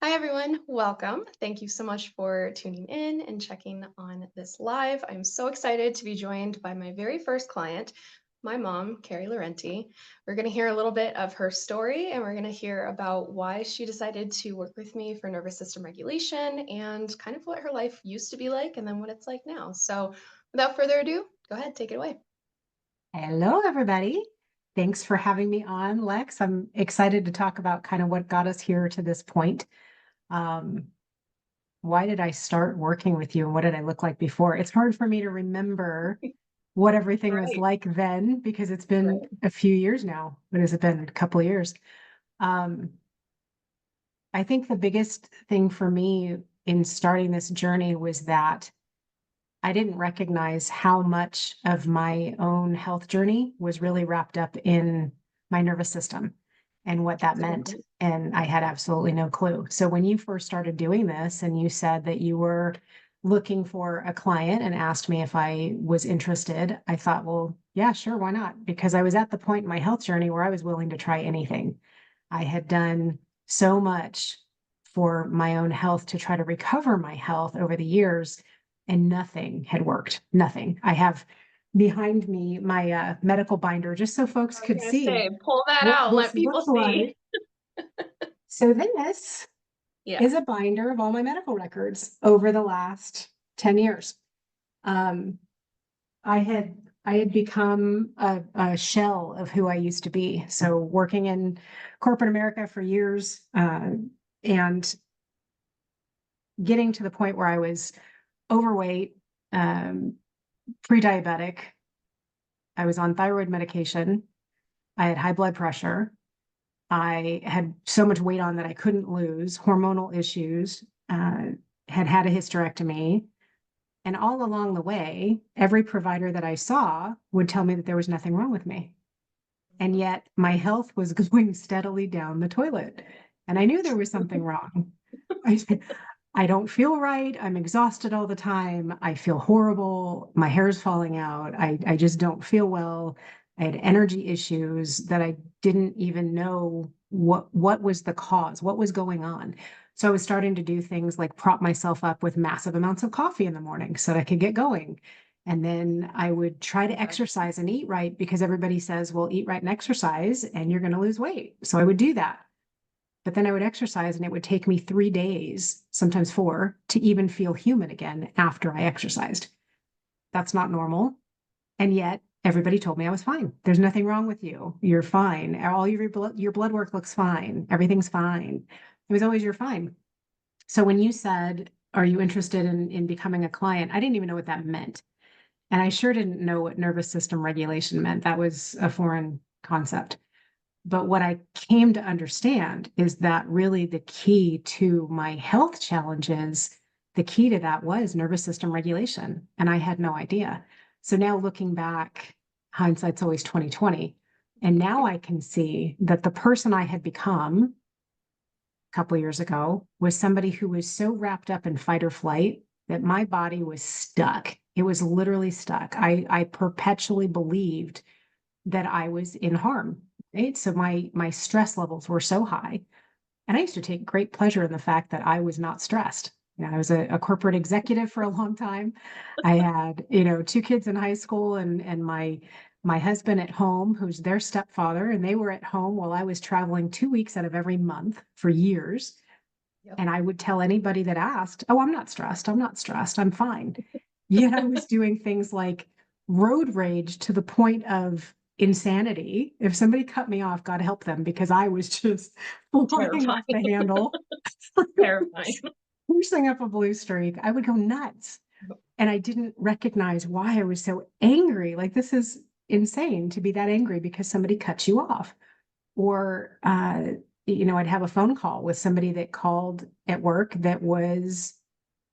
Hi, everyone. Welcome. Thank you so much for tuning in and checking on this live. I'm so excited to be joined by my very first client, my mom, Carrie Laurenti. We're going to hear a little bit of her story and we're going to hear about why she decided to work with me for nervous system regulation and kind of what her life used to be like and then what it's like now. So, without further ado, go ahead, take it away. Hello, everybody. Thanks for having me on, Lex. I'm excited to talk about kind of what got us here to this point. Um, why did I start working with you and what did I look like before? It's hard for me to remember what everything was Right, like then because it's been right. a few years now. What has it been? A couple of years. Um, I think the biggest thing for me in starting this journey was that I didn't recognize how much of my own health journey was really wrapped up in my nervous system and what that meant. Absolutely. And I had absolutely no clue. So when you first started doing this and you said that you were looking for a client and asked me if I was interested, I thought, well, yeah, sure, why not? Because I was at the point in my health journey where I was willing to try anything. I had done so much for my own health to try to recover my health over the years and nothing had worked. Nothing. I have behind me my medical binder just so folks I was could going to see say, pull that what out, this let people looks see. like. So this Yeah. is a binder of all my medical records over the last 10 years. Um, I had become a shell of who I used to be. So working in corporate America for years, and getting to the point where I was overweight, um, pre-diabetic. I was on thyroid medication. I had high blood pressure. I had so much weight on that I couldn't lose, hormonal issues, had a hysterectomy. And all along the way, every provider that I saw would tell me that there was nothing wrong with me. And yet my health was going steadily down the toilet. And I knew there was something wrong. I, I don't feel right. I'm exhausted all the time. I feel horrible. My hair's falling out. I just don't feel well. I had energy issues that I didn't even know what was the cause, what was going on. So I was starting to do things like prop myself up with massive amounts of coffee in the morning so that I could get going. And then I would try to Okay. exercise and eat right because everybody says, well, eat right and exercise and you're going to lose weight. So I would do that. But then I would exercise and it would take me 3 days, sometimes four, to even feel human again after I exercised. That's not normal. And yet everybody told me I was fine. There's nothing wrong with you. You're fine. All your blood work looks fine. Everything's fine. It was always you're fine. So when you said, are you interested in becoming a client? I didn't even know what that meant. And I sure didn't know what nervous system regulation meant. That was a foreign concept. But what I came to understand is that really the key to my health challenges, the key to that was nervous system regulation. And I had no idea. So now looking back, hindsight's always 2020. And now I can see that the person I had become a couple of years ago was somebody who was so wrapped up in fight or flight that my body was stuck. It was literally stuck. I perpetually believed that I was in harm. Right. So my stress levels were so high. And I used to take great pleasure in the fact that I was not stressed. You know, I was a corporate executive for a long time. I had, two kids in high school and my husband at home, who's their stepfather, and they were at home while I was traveling 2 weeks out of every month for years. Yep. And I would tell anybody that asked, oh, I'm not stressed. I'm not stressed. I'm fine. Yet I was doing things like road rage to the point of insanity. If somebody cut me off, God help them, because I was just flying Terrifying. off the handle, Terrifying. pushing up a blue streak. I would go nuts. And I didn't recognize why I was so angry. Like, this is insane to be that angry because somebody cut you off. Or, I'd have a phone call with somebody that called at work that was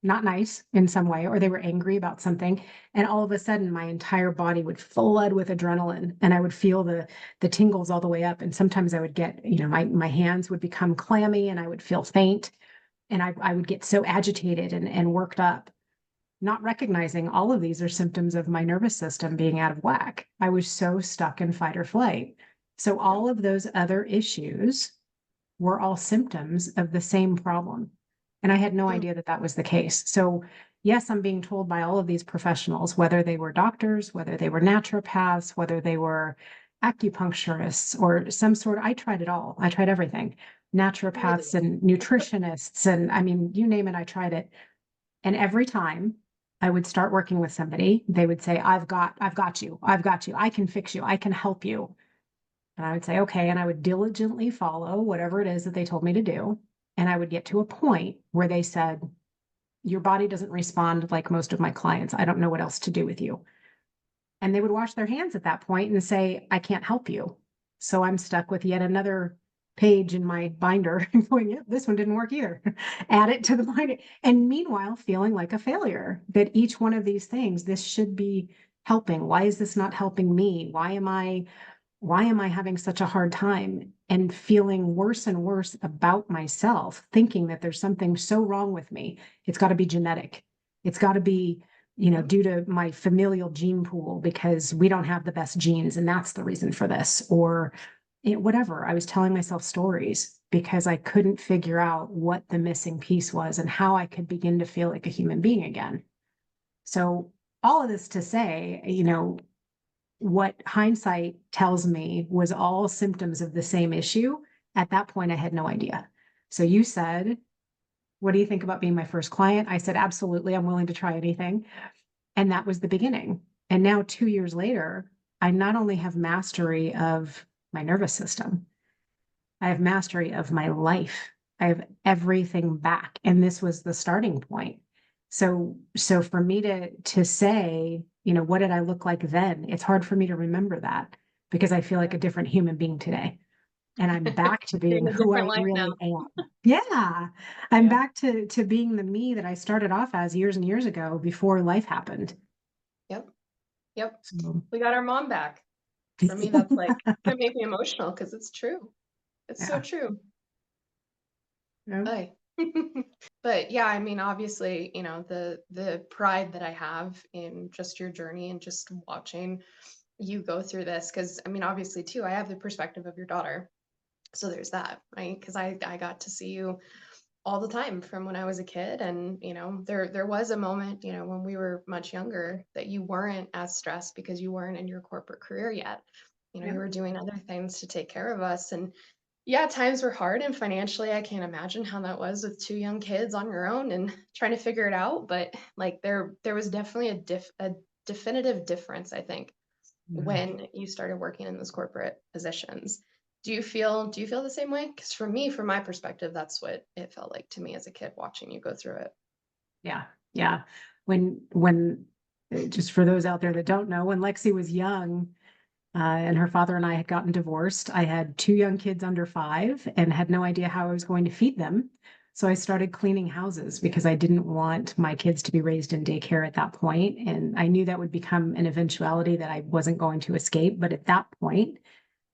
not nice in some way, or they were angry about something. And all of a sudden, my entire body would flood with adrenaline and I would feel the tingles all the way up. And sometimes I would get, my hands would become clammy and I would feel faint. And I would get so agitated and worked up, not recognizing all of these are symptoms of my nervous system being out of whack. I was so stuck in fight or flight. So Yep. all of those other issues were all symptoms of the same problem. And I had no Mm. idea that that was the case. So yes, I'm being told by all of these professionals, whether they were doctors, whether they were naturopaths, whether they were acupuncturists or some sort, I tried it all. I tried everything, naturopaths Really? and nutritionists. And I mean, you name it, I tried it. And every time I would start working with somebody, they would say, I've got you. I've got you. I can fix you. I can help you. And I would say, okay. And I would diligently follow whatever it is that they told me to do. And I would get to a point where they said, your body doesn't respond like most of my clients. I don't know what else to do with you. And they would wash their hands at that point and say, I can't help you. So I'm stuck with yet another page in my binder going, yep, this one didn't work either. Add it to the binder. And meanwhile, feeling like a failure that each one of these things, this should be helping. Why is this not helping me? Why am I having such a hard time and feeling worse and worse about myself, thinking that there's something so wrong with me? It's got to be genetic. It's got to be, Yeah. due to my familial gene pool because we don't have the best genes and that's the reason for this. Or whatever. I was telling myself stories because I couldn't figure out what the missing piece was and how I could begin to feel like a human being again. So all of this to say, what hindsight tells me was all symptoms of the same issue. At that point, I had no idea. So you said, what do you think about being my first client? I said, absolutely. I'm willing to try anything. And that was the beginning. And now 2 years later, I not only have mastery of my nervous system, I have mastery of my life. I have everything back. And this was the starting point. So for me to say, what did I look like then? It's hard for me to remember that because I feel like Yeah. a different human being today. And I'm back to You're in being a who different I life now. really am. Yeah. I'm Yeah. back to being the me that I started off as years and years ago before life happened. Yep. Yep. So We got our mom back. For me, that's like gonna make me emotional because it's true. It's so yeah. true. Yeah. Ay. But yeah, I mean, obviously, the pride that I have in just your journey and just watching you go through this, because I mean, obviously, too, I have the perspective of your daughter. So there's that, right? Because I got to see you all the time from when I was a kid, and there was a moment, when we were much younger, that you weren't as stressed because you weren't in your corporate career yet. Yeah. You were doing other things to take care of us, and yeah, times were hard, and financially, I can't imagine how that was with two young kids on your own and trying to figure it out. But like there was definitely a definitive difference, I think, Mhm. when you started working in those corporate positions. Do you feel the same way? Because for me, from my perspective, that's what it felt like to me as a kid watching you go through it. Yeah. Yeah. When just for those out there that don't know, when Lexi was young, and her father and I had gotten divorced, I had two young kids under 5 and had no idea how I was going to feed them. So I started cleaning houses because I didn't want my kids to be raised in daycare at that point. And I knew that would become an eventuality that I wasn't going to escape. But at that point,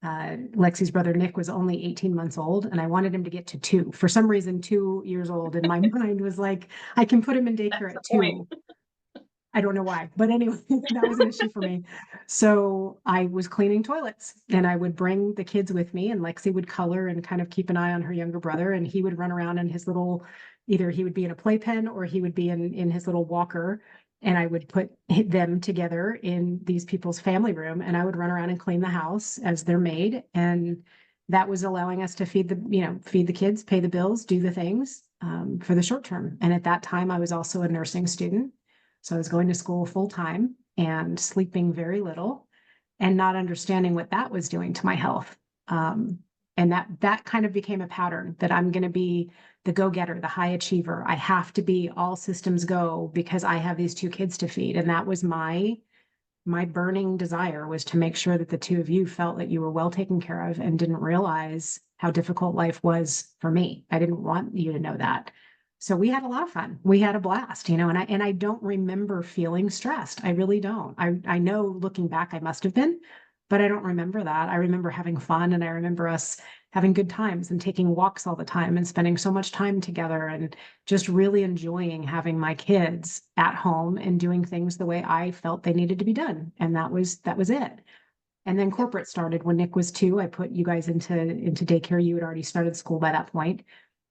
Lexi's brother Nick was only 18 months old, and I wanted him to get to 2. For some reason, 2 years old in my mind was like, I can put him in daycare That's the at point. 2. I don't know why, but anyway, that was an issue for me. So I was cleaning toilets and I would bring the kids with me, and Lexi would color and kind of keep an eye on her younger brother. And he would run around in his little, either he would be in a playpen or he would be in his little walker. And I would put them together in these people's family room and I would run around and clean the house as their maid. And that was allowing us to feed the kids, pay the bills, do the things for the short term. And at that time, I was also a nursing student. So I was going to school full time and sleeping very little and not understanding what that was doing to my health. Um, and that kind of became a pattern that I'm going to be the go-getter, the high achiever. I have to be all systems go because I have these 2 kids to feed. And that was my burning desire, was to make sure that the 2 of you felt that you were well taken care of and didn't realize how difficult life was for me. I didn't want you to know that. So we had a lot of fun. We had a blast, and I don't remember feeling stressed. I really don't. I know looking back, I must have been, but I don't remember that. I remember having fun and I remember us having good times and taking walks all the time and spending so much time together and just really enjoying having my kids at home and doing things the way I felt they needed to be done. And that was it. And then Yep. corporate started when Nick was 2. I put you guys into daycare. You had already started school by that point,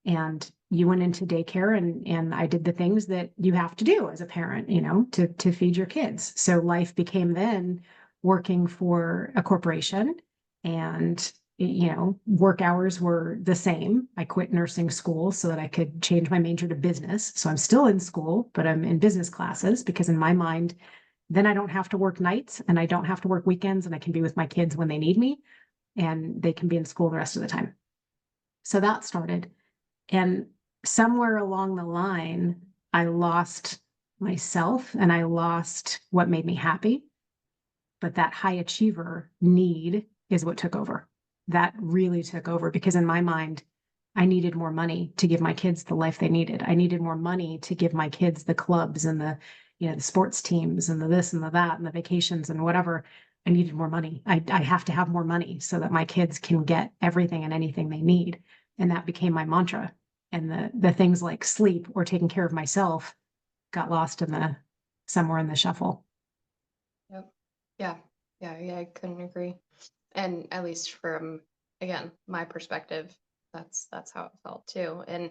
and you went into daycare, and I did the things that you have to do as a parent, to feed your kids. So life became then working for a corporation, and work hours were the same. I quit nursing school so that I could change my major to business. So I'm still in school, but I'm in business classes because in my mind, then I don't have to work nights and I don't have to work weekends and I can be with my kids when they need me and they can be in school the rest of the time. So that started. And somewhere along the line, I lost myself and I lost what made me happy. But that high achiever need is what took over. That really took over because in my mind, I needed more money to give my kids the life they needed. I needed more money to give my kids the clubs and the sports teams and the this and the that and the vacations and whatever. I needed more money. I have to have more money so that my kids can get everything and anything they need. And that became my mantra. And the things like sleep or taking care of myself got lost in the somewhere in the shuffle. Yep. Yeah. Yeah. I couldn't agree. And at least from, again, my perspective, that's how it felt too. And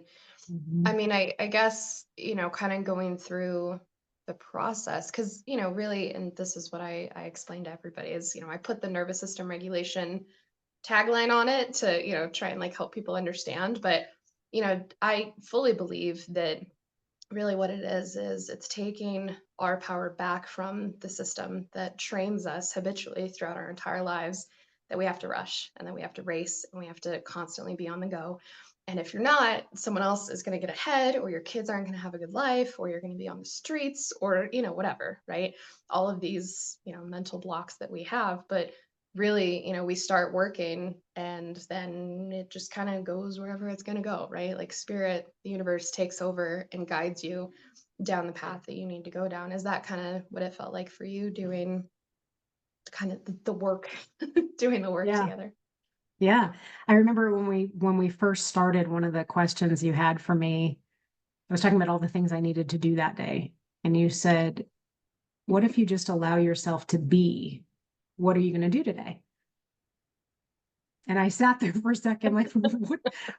I Mhm. mean, I guess, kind of going through the process, because, really, and this is what I explain to everybody is, I put the nervous system regulation tagline on it to, try and like help people understand. But, I fully believe that really what it is it's taking our power back from the system that trains us habitually throughout our entire lives, that we have to rush and that we have to race and we have to constantly be on the go. And if you're not, someone else is going to get ahead, or your kids aren't going to have a good life, or you're going to be on the streets, or whatever, right? All of these mental blocks that we have. But really, we start working and then it just kind of goes wherever it's going to go, right? Like spirit, the universe takes over and guides you down the path that you need to go down. Is that kind of what it felt like for you, doing kind of the work, doing the work Yeah. together? Yeah. I remember when we first started, one of the questions you had for me, I was talking about all the things I needed to do that day. And you said, what if you just allow yourself to be? What are you going to do today? And I sat there for a second, like,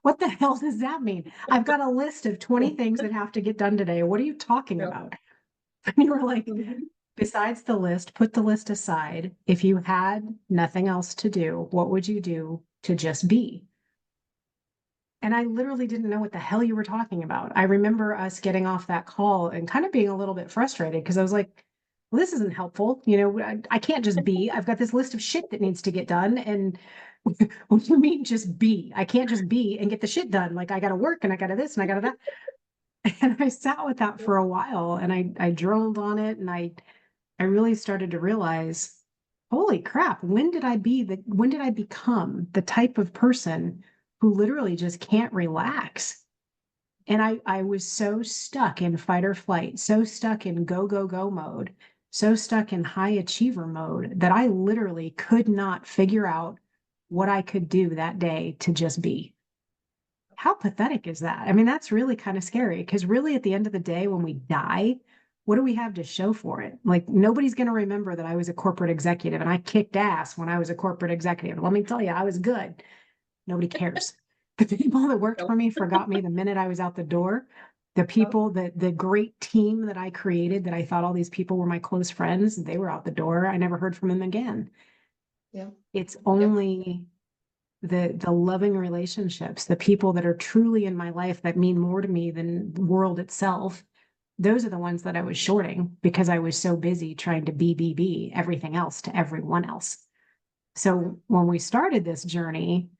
what the hell does that mean? I've got a list of 20 things that have to get done today. What are you talking Yep. about? And you were like, Mhm. besides the list, put the list aside. If you had nothing else to do, what would you do to just be? And I literally didn't know what the hell you were talking about. I remember us getting off that call and kind of being a little bit frustrated because I was like, well, this isn't helpful. I can't just be. I've got this list of shit that needs to get done. And what do you mean just be? I can't just be and get the shit done. Like I got to work and I got to this and I got to that. And I sat with that Yep. for a while and I droned on it and I really started to realize, holy crap, when did I become the type of person who literally just can't relax? And I was so stuck in fight or flight, so stuck in go, go, go mode, so stuck in high achiever mode that I literally could not figure out what I could do that day to just be. How pathetic is that? I mean, that's really kind of scary because really at the end of the day, when we die, what do we have to show for it? Like nobody's going to remember that I was a corporate executive and I kicked ass when I was a corporate executive. Let me tell you, I was good. Nobody cares. The people that worked Nope. for me forgot me the minute I was out the door. The Yep. people the great team that I created, that I thought all these people were my close friends, they were out the door. I never heard from them again. Yep. It's Yep. only the loving relationships, the people that are truly in my life that mean more to me than the world itself. Those are the ones that I was shorting because I was so busy trying to be everything else to everyone else. Yep. So when we started this journey,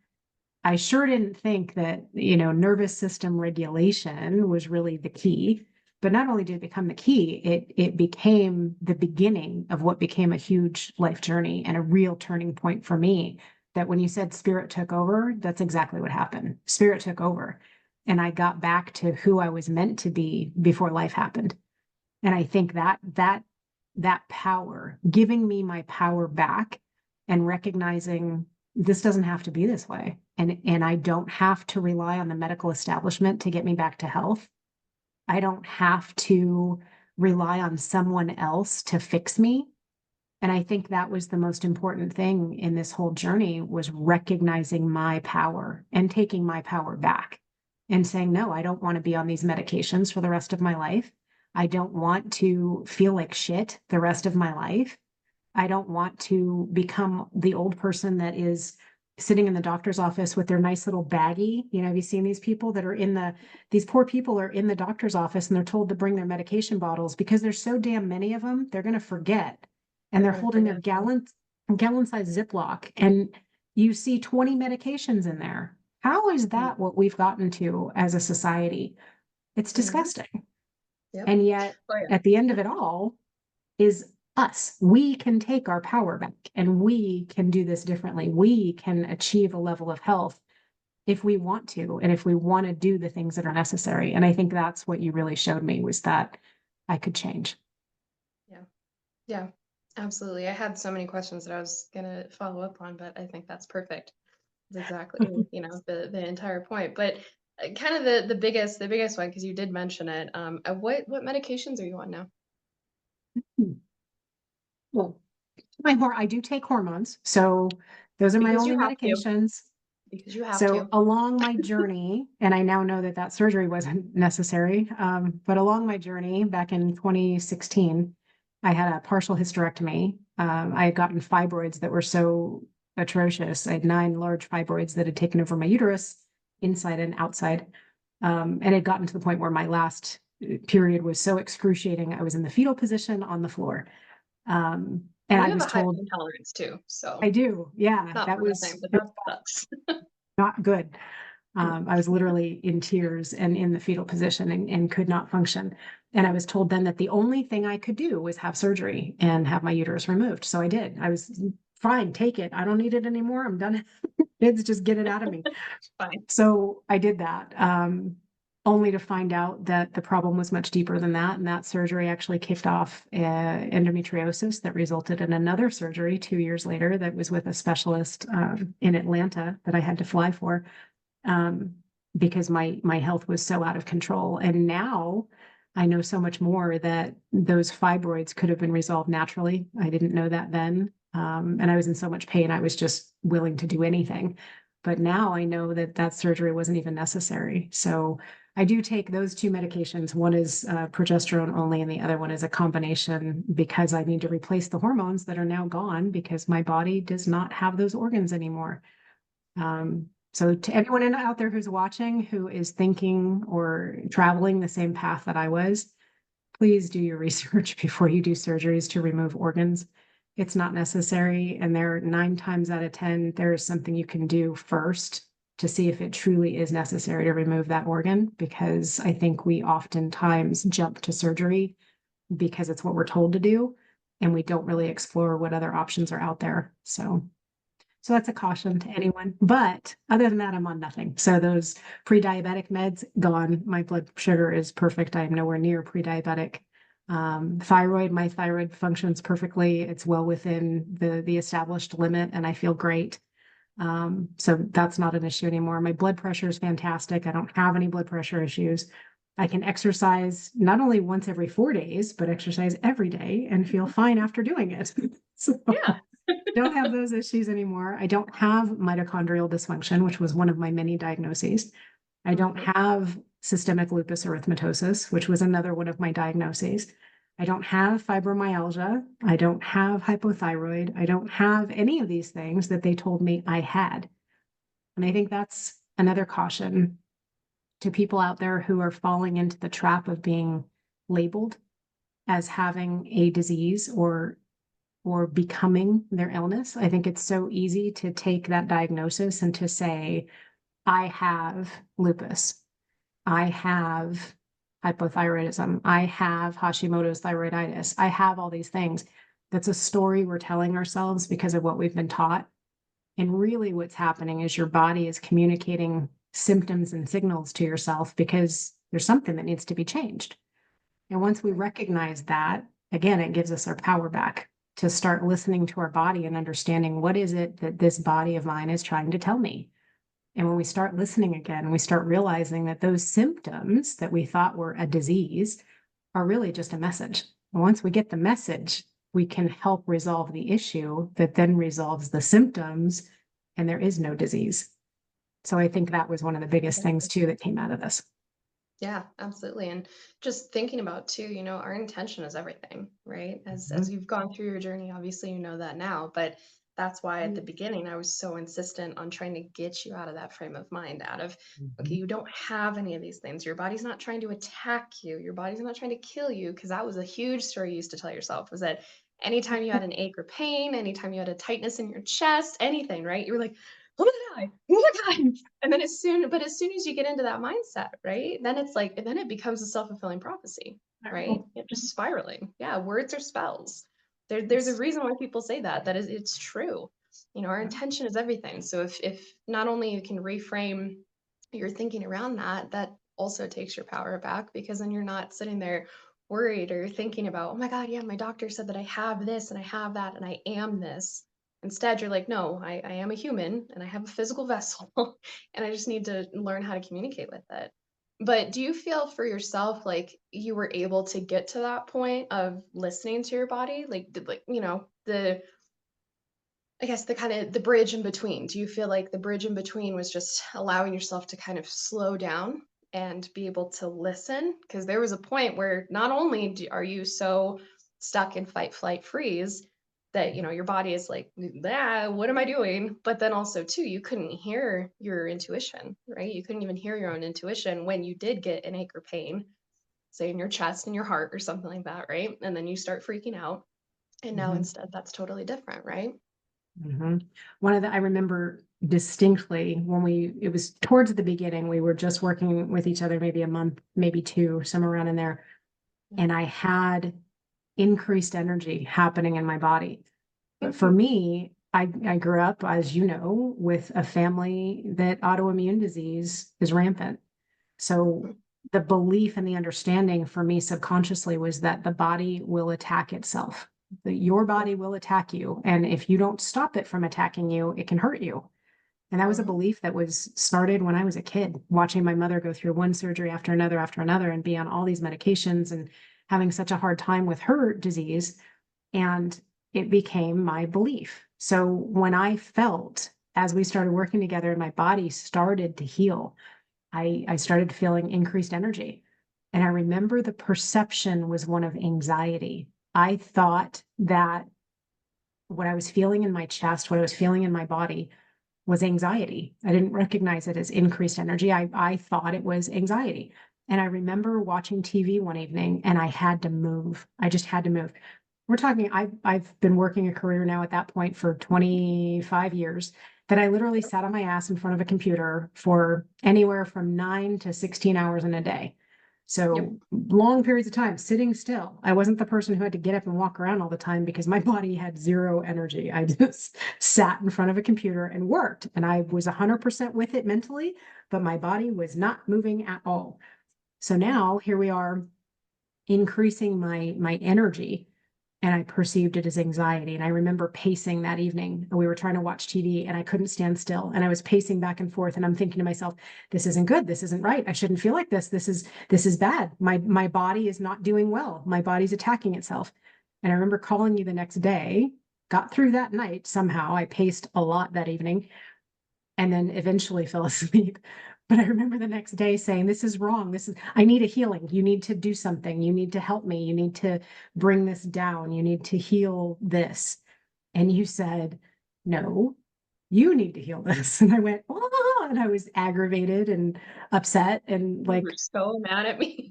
I sure didn't think that, nervous system regulation was really the key. But not only did it become the key, it became the beginning of what became a huge life journey and a real turning point for me. That when you said spirit took over, that's exactly what happened. Spirit took over. And I got back to who I was meant to be before life happened. And I think that power, giving me my power back and recognizing this doesn't have to be this way. And I don't have to rely on the medical establishment to get me back to health. I don't have to rely on someone else to fix me. And I think that was the most important thing in this whole journey, was recognizing my power and taking my power back and saying, no, I don't want to be on these medications for the rest of my life. I don't want to feel like shit the rest of my life. I don't want to become the old person that is sitting in the doctor's office with their nice little baggie. You know, have you seen these people that are these poor people are in the doctor's office and they're told to bring their medication bottles because there's so damn many of them, they're going to forget. And They're they're gonna holding their forget. gallon-sized Ziploc, and you see 20 medications in there. How is that what we've gotten to as a society? It's Mhm. disgusting. Yep. And yet, Oh yeah. at the end of it all, is us. We can take our power back and we can do this differently. We can achieve a level of health if we want to, and if we want to do the things that are necessary. And I think that's what you really showed me, was that I could change. Yeah. Yeah. Absolutely. I had so many questions that I was gonna follow up on, but I think that's perfect. That's exactly, the entire point. But kind of the biggest one, because you did mention it. What medications are you on now? Well, I do take hormones. So those are my Because you only have to. medications. Because you have So to. along my journey, and I now know that that surgery wasn't necessary, but along my journey back in 2016, I had a partial hysterectomy. I had gotten fibroids that were so atrocious. I had 9 large fibroids that had taken over my uterus, inside and outside. And it had gotten to the point where my last period was so excruciating. I was in the fetal position on the floor. And And I you have was a high told, pain tolerance too, I so do. Yeah, not that for was nothing, but that sucks. not good. I was literally in tears and in the fetal position, and could not function. And I was told then that the only thing I could do was have surgery and have my uterus removed. So I did. I was fine, take it. I don't need it anymore. I'm done. Kids, just get it out of me. Fine. So I did that, only to find out that the problem was much deeper than that. And that surgery actually kicked off endometriosis that resulted in another surgery 2 years later, that was with a specialist in Atlanta that I had to fly for, um, because my health was so out of control. And now I know so much more, that those fibroids could have been resolved naturally. I didn't know that then. And I was in so much pain, I was just willing to do anything. But now I know that that surgery wasn't even necessary. So I do take those 2 medications. One is progesterone only, and the other one is a combination, because I need to replace the hormones that are now gone, because my body does not have those organs anymore. So to everyone out there who's watching, who is thinking or traveling the same path that I was, please do your research before you do surgeries to remove organs. It's not necessary. And there are 9 times out of 10, there is something you can do first to see if it truly is necessary to remove that organ, because I think we oftentimes jump to surgery because it's what we're told to do, and we don't really explore what other options are out there. So that's a caution to anyone. But other than that, I'm on nothing. So those pre-diabetic meds, gone. My blood sugar is perfect. I am nowhere near pre-diabetic. My thyroid functions perfectly. It's well within the established limit, and I feel great. So that's not an issue anymore. My blood pressure is fantastic. I don't have any blood pressure issues. I can exercise not only once every 4 days, but exercise every day and feel fine after doing it. So Yeah. don't have those issues anymore. I don't have mitochondrial dysfunction, which was one of my many diagnoses. I don't Mhm. have systemic lupus erythematosus, which was another one of my diagnoses. I don't have fibromyalgia. I don't have hypothyroid. I don't have any of these things that they told me I had. And I think that's another caution to people out there who are falling into the trap of being labeled as having a disease, or becoming their illness. I think it's so easy to take that diagnosis and to say, I have lupus, I have hypothyroidism, I have Hashimoto's thyroiditis, I have all these things. That's a story we're telling ourselves because of what we've been taught. And really, what's happening is your body is communicating symptoms and signals to yourself because there's something that needs to be changed. And once we recognize that, again, it gives us our power back to start listening to our body and understanding, what is it that this body of mine is trying to tell me? And when we start listening again, we start realizing that those symptoms that we thought were a disease are really just a message. And once we get the message, we can help resolve the issue that then resolves the symptoms, and there is no disease. So I think that was one of the biggest things too that came out of this. Yeah, absolutely. And just thinking about too, our intention is everything, right? As Mhm. you've gone through your journey, obviously you know that now, but that's why at the beginning I was so insistent on trying to get you out of that frame of mind, out of, okay, Mhm. you don't have any of these things. Your body's not trying to attack you. Your body's not trying to kill you. Because that was a huge story you used to tell yourself, was that anytime you had an ache or pain, anytime you had a tightness in your chest, anything, right? You were like, oh my God, oh my God. And then as soon as you get into that mindset, right? Then it's like, then it becomes a self-fulfilling prophecy, right? Oh, It just spiraling. Yeah, words are spells. There's a yes. reason why people say that is it's true. Our Yeah. intention is everything. So if not only you can reframe your thinking around that, that also takes your power back, because then you're not sitting there worried or thinking about, oh my God, yeah, my doctor said that I have this and I have that and I am this. Instead, you're like, no, I am a human and I have a physical vessel and I just need to learn how to communicate with it. But do you feel for yourself like you were able to get to that point of listening to your body? Like, the I guess the kind of the bridge in between. Do you feel like the bridge in between was just allowing yourself to kind of slow down and be able to listen? Because there was a point where not only are you so stuck in fight, flight, freeze that your body is like, ah, what am I doing? But then also too, you couldn't hear your intuition, right? You couldn't even hear your own intuition when you did get an ache or pain, say in your chest and your heart or something like that, right? And then you start freaking out. And now Mhm. instead, that's totally different, right? Mhm. One of the I remember distinctly when it was towards the beginning, we were just working with each other maybe a month, maybe 2, somewhere around in there, and I had increased energy happening in my body. But for me, I grew up, as you know, with a family that autoimmune disease is rampant. So the belief and the understanding for me subconsciously was that the body will attack itself, that your body will attack you. And if you don't stop it from attacking you, it can hurt you. And that was a Mhm. belief that was started when I was a kid, watching my mother go through one surgery after another, and be on all these medications and having such a hard time with her disease. And it became my belief. So when I felt, as we started working together and my body started to heal, I started feeling increased energy. And I remember the perception was one of anxiety. I thought that what I was feeling in my chest, what I was feeling in my body was anxiety. I didn't recognize it as increased energy. I thought it was anxiety. And I remember watching TV one evening and I had to move. I just had to move. We're talking, I've been working a career now at that point for 25 years, that I literally sat on my ass in front of a computer for anywhere from 9 to 16 hours in a day. Yep. So long periods of time sitting still. I wasn't the person who had to get up and walk around all the time because my body had zero energy. I just sat in front of a computer and worked, and I was 100% with it mentally, but my body was not moving at all. So now here we are, increasing my energy, and I perceived it as anxiety. And I remember pacing that evening. We were trying to watch TV and I couldn't stand still. And I was pacing back and forth and I'm thinking to myself, this isn't good. This isn't right. I shouldn't feel like this. This is bad. My body is not doing well. My body's attacking itself. And I remember calling you the next day, got through that night somehow. I paced a lot that evening and then eventually fell asleep. But I remember the next day saying, this is wrong. I need a healing. You need to do something. You need to help me. You need to bring this down. You need to heal this. And you said, no, you need to heal this. And I went, oh, and I was aggravated and upset and You were like, so mad at me.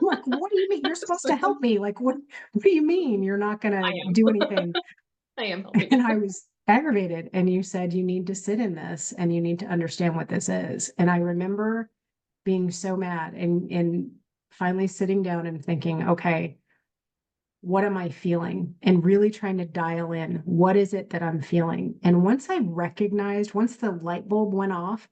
like, what do you mean? You're supposed So to help me. Like, what do you mean you're not going I to am. do anything? I am helping And you. I was aggravated. And you said, you need to sit in this and you need to understand what this is. And I remember being so mad and finally sitting down and thinking, okay, what am I feeling? And really trying to dial in, what is it that I'm feeling? And once the light bulb went off,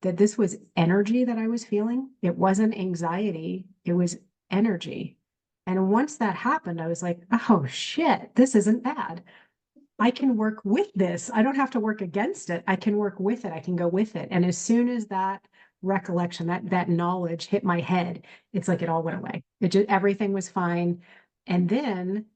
that this was energy that I was feeling, it wasn't anxiety, it was energy. And once that happened, I was like, oh shit, this isn't bad. I can work with this. I don't have to work against it. I can work with it. I can go with it. And as soon as that recollection, that knowledge hit my head, it's like it all went away. It just everything was fine. And then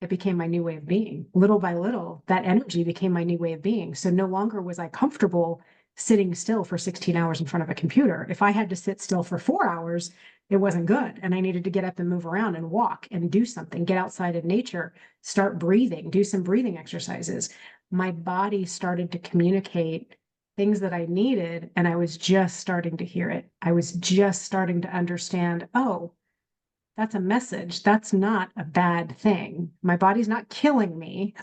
it became my new way of being. Little by little, that energy became my new way of being. So no longer was I comfortable sitting still for 16 hours in front of a computer. If I had to sit still for 4 hours, it wasn't good. And I needed to get up and move around and walk and do something, get outside in nature, start breathing, do some breathing exercises. My body started to communicate things that I needed, and I was just starting to hear it. I was just starting to understand, oh, that's a message. That's not a bad thing. My body's not killing me.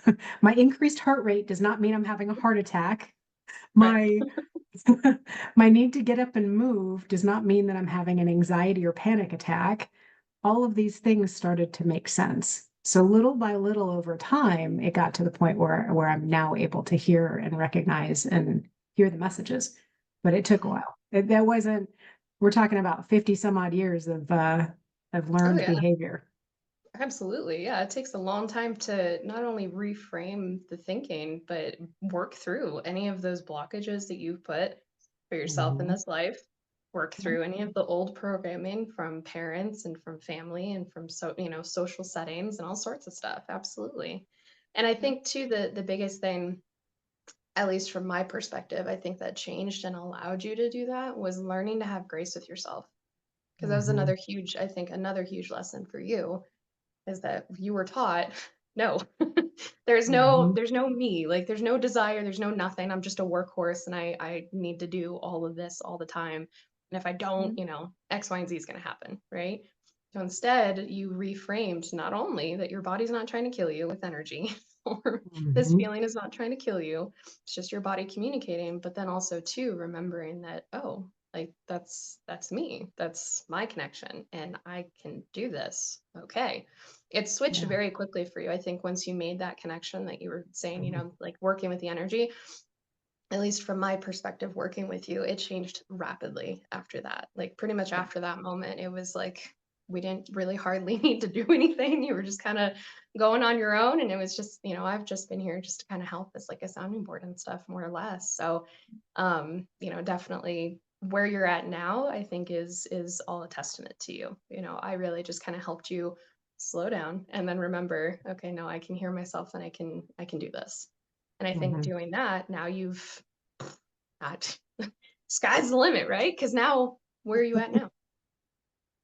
My increased heart rate does not mean I'm having a heart attack. Right. My my need to get up and move does not mean that I'm having an anxiety or panic attack. All of these things started to make sense. So little by little over time, it got to the point where I'm now able to hear and recognize and hear the messages. But it took a while. That wasn't, we're talking about 50 some odd years of Oh learned yeah. behavior. Absolutely. Yeah. It takes a long time to not only reframe the thinking, but work through any of those blockages that you've put for yourself in Mhm. this life. Work through any of the old programming from parents and from family and from social settings and all sorts of stuff. Absolutely. And I Yep. think too the biggest thing, at least from my perspective, I think that changed and allowed you to do that was learning to have grace with yourself. Because that was Mhm. another huge lesson for you is that you were taught, no, Mhm. there's no me, like there's no desire, there's no nothing. I'm just a workhorse and I need to do all of this all the time. And if I don't, Mhm. X, Y, and Z is going to happen, right? So instead, you reframed not only that your body's not trying to kill you with energy, or this Mhm. feeling is not trying to kill you, it's just your body communicating, but then also too remembering that, oh, like that's me, that's my connection, and I can do this. Okay, it switched Yeah. very quickly for you. I think once you made that connection that you were saying, Mhm. like working with the energy, at least from my perspective, working with you, it changed rapidly after that. Like pretty much Yeah. after that moment, it was like we didn't really hardly need to do anything. You were just kind of going on your own. And it was just, I've just been here just to kind of help as like a sounding board and stuff, more or less. So definitely where you're at now, I think is all a testament to you. I really just kind of helped you slow down and then remember, okay, no, I can hear myself and I can do this. And I think Mhm. doing that, now you've got sky's the limit, right? Because now where are you at now?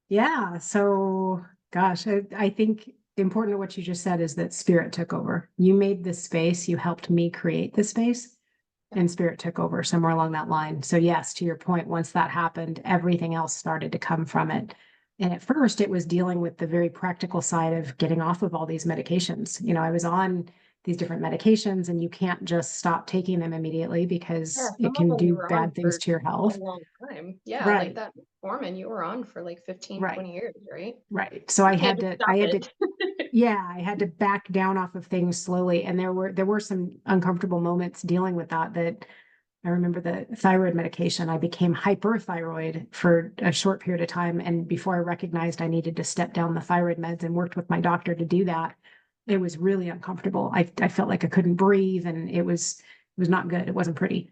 Yeah. So, gosh, I think important to what you just said is that spirit took over. You made this space, you helped me create the space, Yeah. and spirit took over somewhere along that line. So, yes, to your point, once that happened, everything else started to come from it. And at first, it was dealing with the very practical side of getting off of all these medications. I was on these different medications, and you can't just stop taking them immediately Yeah, because it some of can them you do were on bad things for to your a health. long time. Yeah, like Right, that Foreman you were on for like 15, right, 20 years, right? right. So You can't just I stop had to it. yeah, I had to back down off of things slowly. And there were some uncomfortable moments dealing with that I remember the thyroid medication. I became hyperthyroid for a short period of time. And before I recognized I needed to step down the thyroid meds and worked with my doctor to do that, it was really uncomfortable. I felt like I couldn't breathe and it was not good. It wasn't pretty.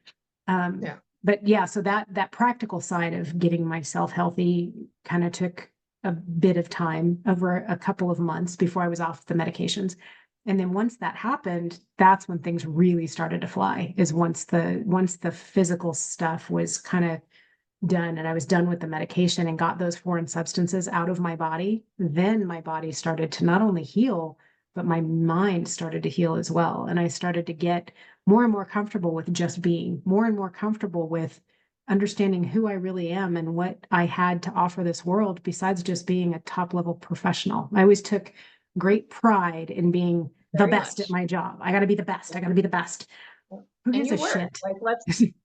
Um, Yeah. but yeah, so that practical side of getting myself healthy kind of took a bit of time over a couple of months before I was off the medications. And then once that happened, that's when things really started to fly, is once the physical stuff was kind of done and I was done with the medication and got those foreign substances out of my body, then my body started to not only heal, but my mind started to heal as well. And I started to get more and more comfortable with just being, more and more comfortable with understanding who I really am and what I had to offer this world besides just being a top level professional. I always took great pride in being the Very best at much. my job. I got to be the best. I got to be the best. Yeah. Who And gives you a were shit? like,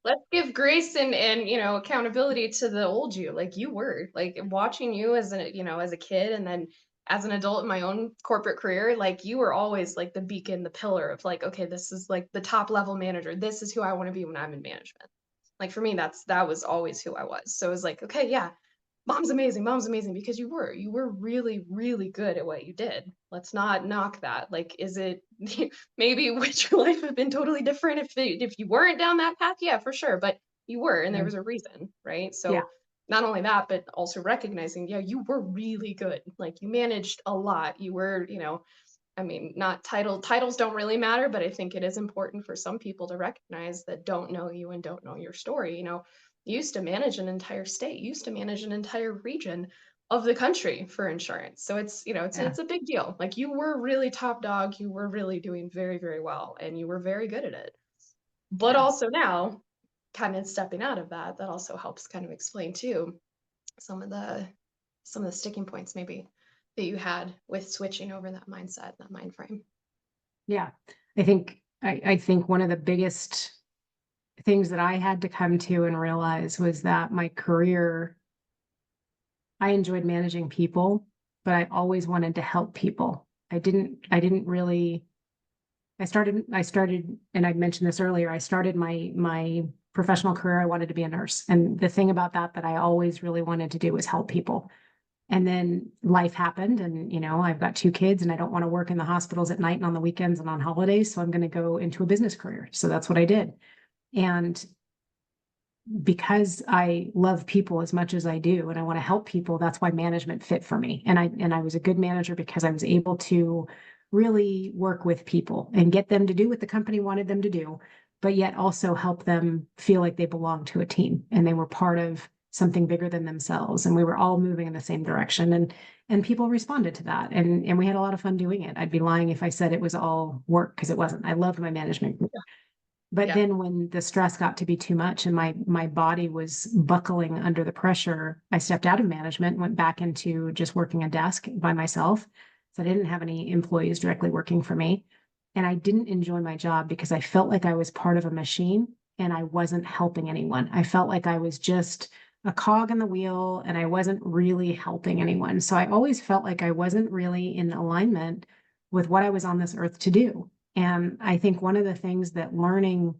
let's give grace and accountability to the old you. Like you were like watching you as as a kid and then as an adult in my own corporate career, like you were always like the beacon, the pillar of like, okay, this is like the top level manager. This is who I want to be when I'm in management. Like for me, that was always who I was. So it was like, okay, yeah, mom's amazing because you were really really good at what you did. Let's not knock that. Like is it maybe would your life have been totally different if you weren't down that path? Yeah, for sure, but you were and there Yeah. was a reason, right? Yeah. So not only that, but also recognizing, yeah, you were really good. Like you managed a lot. You were, I mean, not titles don't really matter, but I think it is important for some people to recognize that don't know you and don't know your story. You used to manage an entire state, you used to manage an entire region of the country for insurance. So Yeah. it's a big deal. Like you were really top dog, you were really doing very, very well, and you were very good at it. But Yeah. also now, kind of stepping out of that, that also helps kind of explain too some of the sticking points maybe that you had with switching over that mindset, that mind frame. Yeah. I think one of the biggest things that I had to come to and realize was that my career, I enjoyed managing people, but I always wanted to help people. I didn't really, I started, and I mentioned this earlier, I started my professional career. I wanted to be a nurse. And the thing about that I always really wanted to do was help people. And then life happened, and I've got two kids, and I don't want to work in the hospitals at night and on the weekends and on holidays. So I'm going to go into a business career. So that's what I did. And because I love people as much as I do and I want to help people, that's why management fit for me. And I was a good manager because I was able to really work with people and get them to do what the company wanted them to do, but yet also help them feel like they belong to a team and they were part of something bigger than themselves, and we were all moving in the same direction, and people responded to that, and we had a lot of fun doing it. I'd be lying if I said it was all work, because it wasn't. I loved my management. But Yeah. then when the stress got to be too much and my body was buckling under the pressure, I stepped out of management, went back into just working a desk by myself. So I didn't have any employees directly working for me. And I didn't enjoy my job because I felt like I was part of a machine and I wasn't helping anyone. I felt like I was just a cog in the wheel and I wasn't really helping anyone. So I always felt like I wasn't really in alignment with what I was on this earth to do. And I think one of the things that learning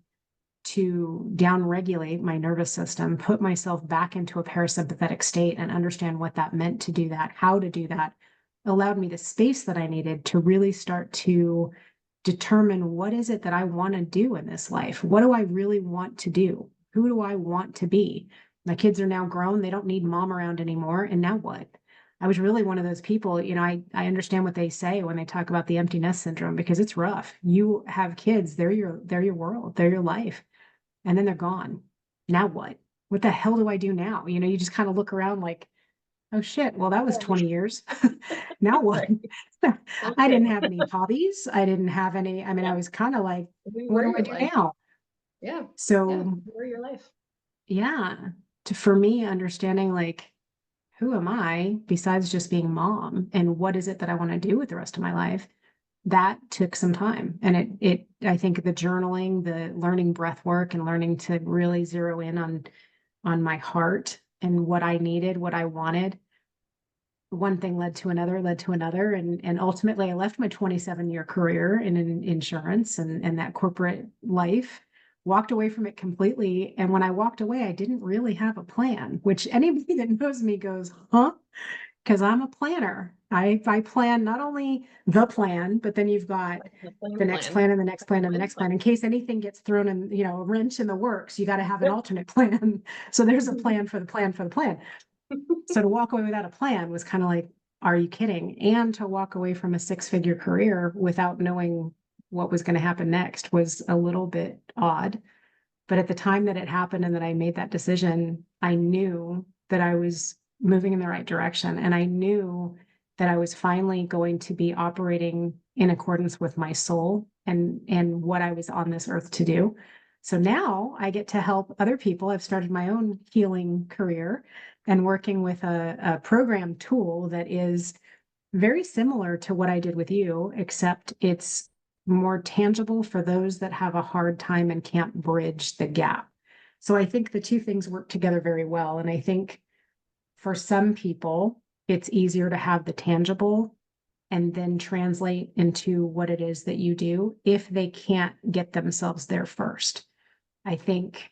to downregulate my nervous system, put myself back into a parasympathetic state and understand what that meant to do that, how to do that, allowed me the space that I needed to really start to determine what is it that I want to do in this life? What do I really want to do? Who do I want to be? My kids are now grown. They don't need mom around anymore. And now what? I was really one of those people, I understand what they say when they talk about the empty nest syndrome because it's rough. You have kids, they're your world, they're your life, and then they're gone. Now what? What the hell do I do now? You just kind of look around like, oh shit, well, that was 20 years. Now what? Right. That's I it. didn't have any hobbies. I didn't have any, I mean, I Yeah. was kind of like, We what were do I your do life. now? Yeah. Yeah. So We were your life. yeah, for me, understanding like, who am I besides just being mom and what is it that I want to do with the rest of my life? That took some time. And I think the journaling, the learning breath work and learning to really zero in on my heart and what I needed, what I wanted. One thing led to another. And ultimately I left my 27-year career in insurance and that corporate life, walked away from it completely. And when I walked away, I didn't really have a plan, which anybody that knows me goes, huh? Because I'm a planner. I plan not only the plan, but then you've got Like the plan the next plan. plan and the next plan and the Plan next plan. plan. In case anything gets thrown in, a wrench in the works, you got to have an alternate plan. So there's a plan for the plan for the plan. So to walk away without a plan was kind of like, are you kidding? And to walk away from a six-figure career without knowing what was going to happen next was a little bit odd. But at the time that it happened and that I made that decision, I knew that I was moving in the right direction. And I knew that I was finally going to be operating in accordance with my soul and what I was on this earth to do. So now I get to help other people. I've started my own healing career and working with a program tool that is very similar to what I did with you, except it's more tangible for those that have a hard time and can't bridge the gap. So I think the two things work together very well. And I think for some people, it's easier to have the tangible and then translate into what it is that you do if they can't get themselves there first. I think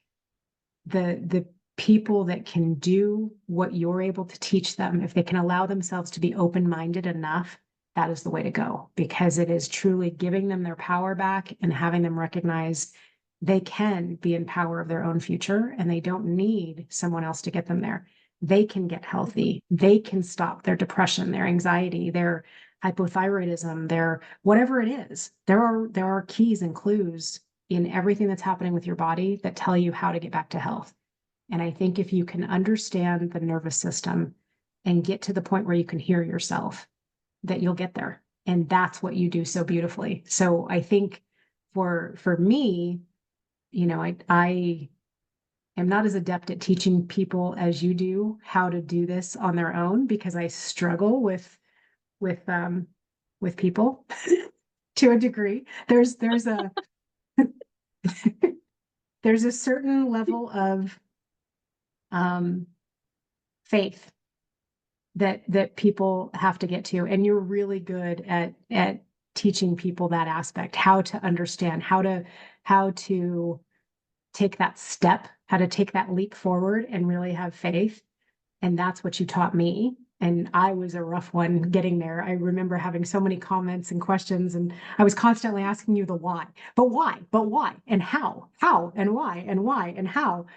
the people that can do what you're able to teach them, if they can allow themselves to be open-minded enough, that is the way to go, because it is truly giving them their power back and having them recognize they can be in power of their own future and they don't need someone else to get them there. They can get healthy. They can stop their depression, their anxiety, their hypothyroidism, there, whatever it is, there are keys and clues in everything that's happening with your body that tell you how to get back to health. And I think if you can understand the nervous system and get to the point where you can hear yourself, that you'll get there. And that's what you do so beautifully. So I think for me, I am not as adept at teaching people as you do how to do this on their own, because I struggle with um with people to a degree. There's a there's a certain level of um faith that people have to get to, and you're really good at teaching people that aspect, how to understand, how to take that step, how to take that leap forward and really have faith. And that's what you taught me. And I was a rough one getting there. I remember having so many comments and questions, and I was constantly asking you the why, but why, and how, and why, and why, and how.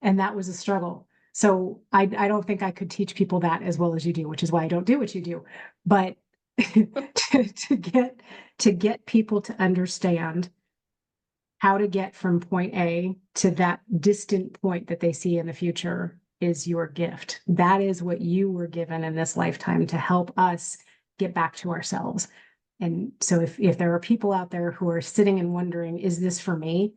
And that was a struggle. So I don't think I could teach people that as well as you do, which is why I don't do what you do. But to get people to understand how to get from point A to that distant point that they see in the future is your gift. That is what you were given in this lifetime to help us get back to ourselves. And so if there are people out there who are sitting and wondering, is this for me?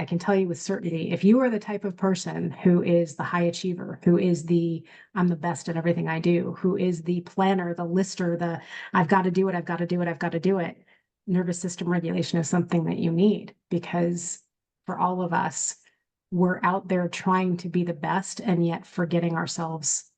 I can tell you with certainty, if you are the type of person who is the high achiever, who is I'm the best at everything I do, who is the planner, the lister, I've got to do it, I've got to do it, I've got to do it. Nervous system regulation is something that you need, because for all of us, we're out there trying to be the best and yet forgetting ourselves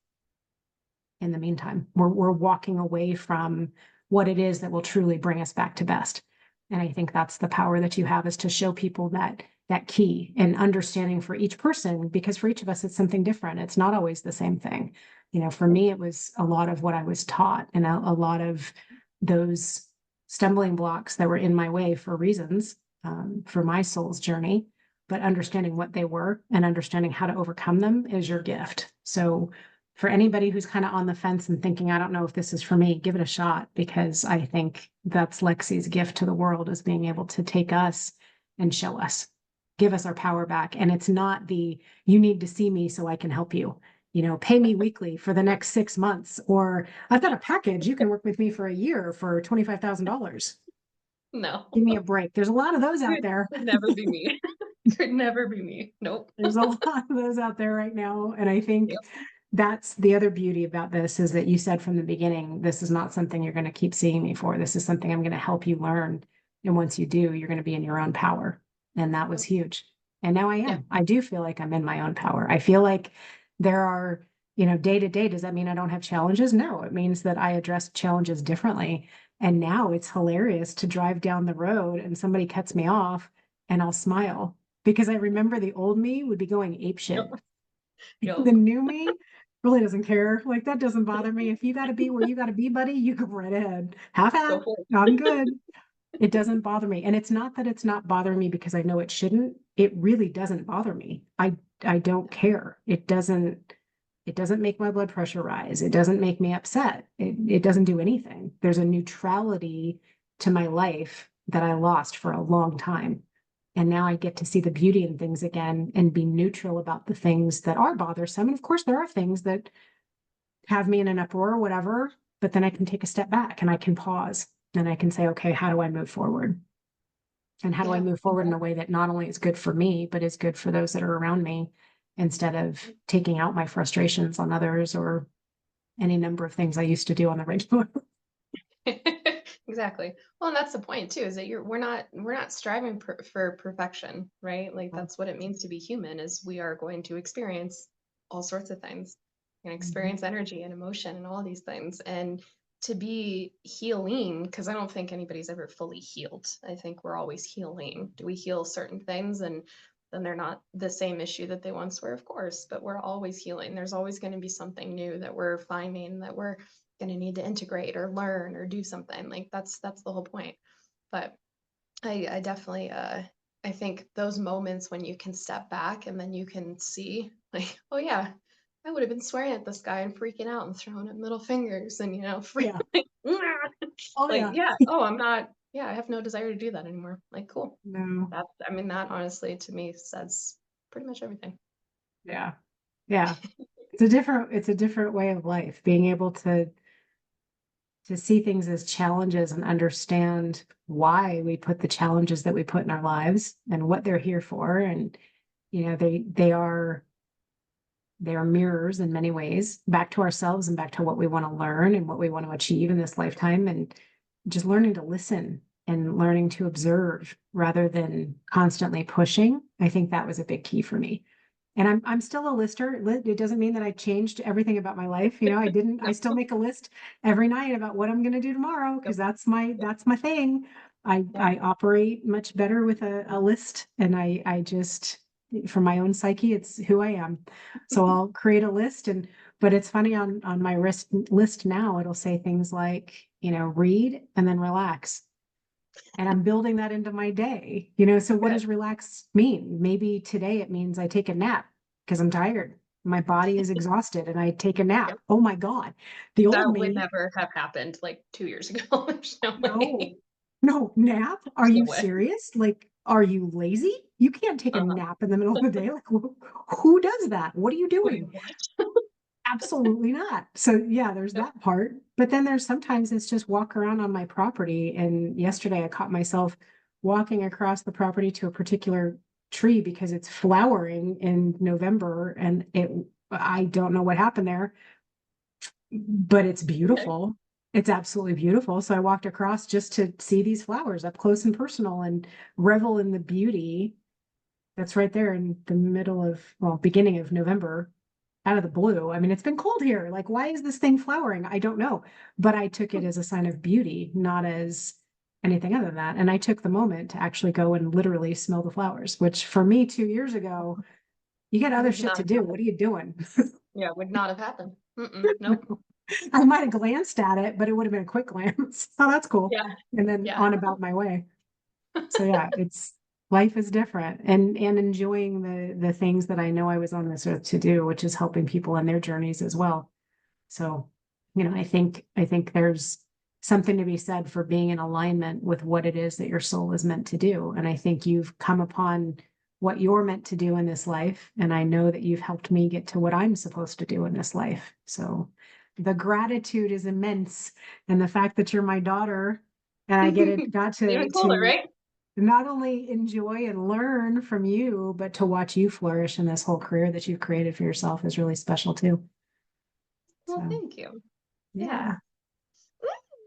in the meantime. We're walking away from what it is that will truly bring us back to best. And I think that's the power that you have, is to show people that key and understanding for each person, because for each of us, it's something different. It's not always the same thing. For me, it was a lot of what I was taught, and a lot of those stumbling blocks that were in my way for reasons, for my soul's journey. But understanding what they were and understanding how to overcome them is your gift. So for anybody who's kind of on the fence and thinking, I don't know if this is for me, give it a shot, because I think that's Lexi's gift to the world, is being able to take us and show us, give us our power back. And it's not you need to see me so I can help you, pay me weekly for the next 6 months, or I've got a package, you can work with me for a year for $25,000. No, Give me a break. There's a lot of those out could there. never be me. Could never be me. Nope. There's a lot of those out there right now. And I think Yep. that's the other beauty about this, is that you said from the beginning, this is not something you're going to keep seeing me for. This is something I'm going to help you learn. And once you do, you're going to be in your own power. And that was huge. And now I Yeah. am. I do feel like I'm in my own power. I feel like there are, day to day, does that mean I don't have challenges? No, it means that I address challenges differently. And now it's hilarious to drive down the road and somebody cuts me off and I'll smile, because I remember the old me would be going Yep. apeshit. The Yep. new me really doesn't care. Like, that doesn't bother me. If you got to be where you got to be, buddy, you go right ahead. Have Go at. for I'm good. It doesn't bother me. And it's not that it's not bothering me because I know it shouldn't. It really doesn't bother me. I don't care. It doesn't make my blood pressure rise. It doesn't make me upset. It doesn't do anything. There's a neutrality to my life that I lost for a long time. And now I get to see the beauty in things again and be neutral about the things that are bothersome. And of course, there are things that have me in an uproar or whatever, but then I can take a step back and I can pause and I can say, okay, how do I move forward? And how do I Yeah. move forward in a way that not only is good for me, but is good for those that are around me, instead of taking out my frustrations on others, or any number of things I used to do on the regular. Exactly. Well, and that's the point too, is that we're not striving for perfection, right? Like that's what it means to be human, is we are going to experience all sorts of things and Mhm. experience energy and emotion and all these things. And to be healing, because I don't think anybody's ever fully healed. I think we're always healing. Do we heal certain things and then they're not the same issue that they once were, of course, but we're always healing. There's always going to be something new that we're finding, that we're going to need to integrate or learn or do something. Like that's the whole point. But I definitely I think those moments when you can step back and then you can see, like, oh yeah, I would have been swearing at this guy and freaking out and throwing up middle fingers and Yeah. like, Oh Like, yeah. yeah, oh, I'm not, yeah, I have no desire to do that anymore. Like, cool. No. That, I mean, that honestly to me says pretty much everything. Yeah. Yeah. It's a different way of life, being able to see things as challenges and understand why we put the challenges that we put in our lives and what they're here for. And, they are mirrors in many ways back to ourselves and back to what we want to learn and what we want to achieve in this lifetime. And just learning to listen and learning to observe rather than constantly pushing. I think that was a big key for me. And I'm still a lister. It doesn't mean that I changed everything about my life. I didn't, I No. still make a list every night about what I'm going to do tomorrow Yep. because that's my thing. Yep. I operate much better with a list, and I just, for my own psyche, it's who I am. So I'll create a list, but it's funny, on my list now, it'll say things like, read and then relax. And I'm building that into my day. So what Good. does relax mean? Maybe today it means I take a nap because I'm tired. My body is exhausted and I take a nap. Yep. Oh my God. The old That would me, never have happened like 2 years ago. There's no no, way. no, nap? Are There's no you way. serious? Like, are you lazy? You can't take a Uh-huh. nap in the middle of the day. Like, who does that? What are you Wait, doing? what? Absolutely not. So yeah, there's Yep. that part. But then there's sometimes it's just walk around on my property. And yesterday I caught myself walking across the property to a particular tree because it's flowering in November and I don't know what happened there, but it's Okay. beautiful. It's absolutely beautiful. So I walked across just to see these flowers up close and personal and revel in the beauty that's right there in the middle of, well, beginning of November, out of the blue. I mean, it's been cold here. Like, why is this thing flowering? I don't know. But I took it Hmm. as a sign of beauty, not as anything other than that. And I took the moment to actually go and literally smell the flowers, which for me 2 years ago, you got other Would shit not to have do. What happened. are you doing? Yeah, would not have happened. Mm-mm. Nope. I might have glanced at it, but it would have been a quick glance. Oh, that's cool. Yeah. And then Yeah. on about my way. So yeah, it's life is different, and enjoying the things that I know I was on this earth to do, which is helping people on their journeys as well. So, I think there's something to be said for being in alignment with what it is that your soul is meant to do. And I think you've come upon what you're meant to do in this life. And I know that you've helped me get to what I'm supposed to do in this life. So the gratitude is immense. And the fact that you're my daughter and I got Even to cooler, right? not only enjoy and learn from you, but to watch you flourish in this whole career that you've created for yourself is really special too. Well, So thank you. Yeah. yeah,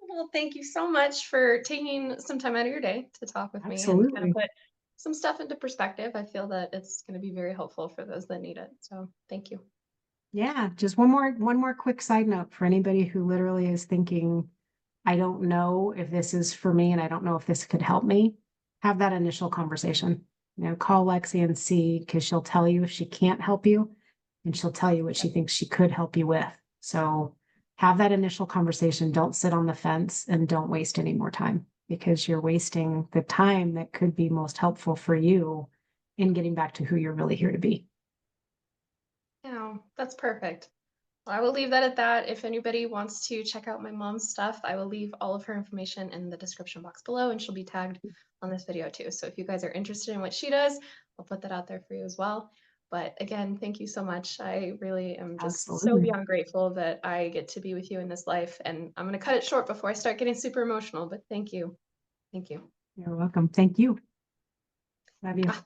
Well, thank you so much for taking some time out of your day to talk with me and kind of absolutely. put some stuff into perspective. I feel that it's going to be very helpful for those that need it. So thank you. Yeah, just one more quick side note for anybody who literally is thinking, I don't know if this is for me and I don't know if this could help me. Have that initial conversation. Call Lexi and see, because she'll tell you if she can't help you and she'll tell you what she thinks she could help you with. So have that initial conversation. Don't sit on the fence and don't waste any more time because you're wasting the time that could be most helpful for you in getting back to who you're really here to be. Yeah, that's perfect. Well, I will leave that at that. If anybody wants to check out my mom's stuff, I will leave all of her information in the description box below and she'll be tagged on this video too. So if you guys are interested in what she does, I'll put that out there for you as well. But again, thank you so much. I really am just so Absolutely. beyond grateful that I get to be with you in this life. And I'm going to cut it short before I start getting super emotional, but thank you. Thank you. You're welcome. Thank you. Love you. Ah.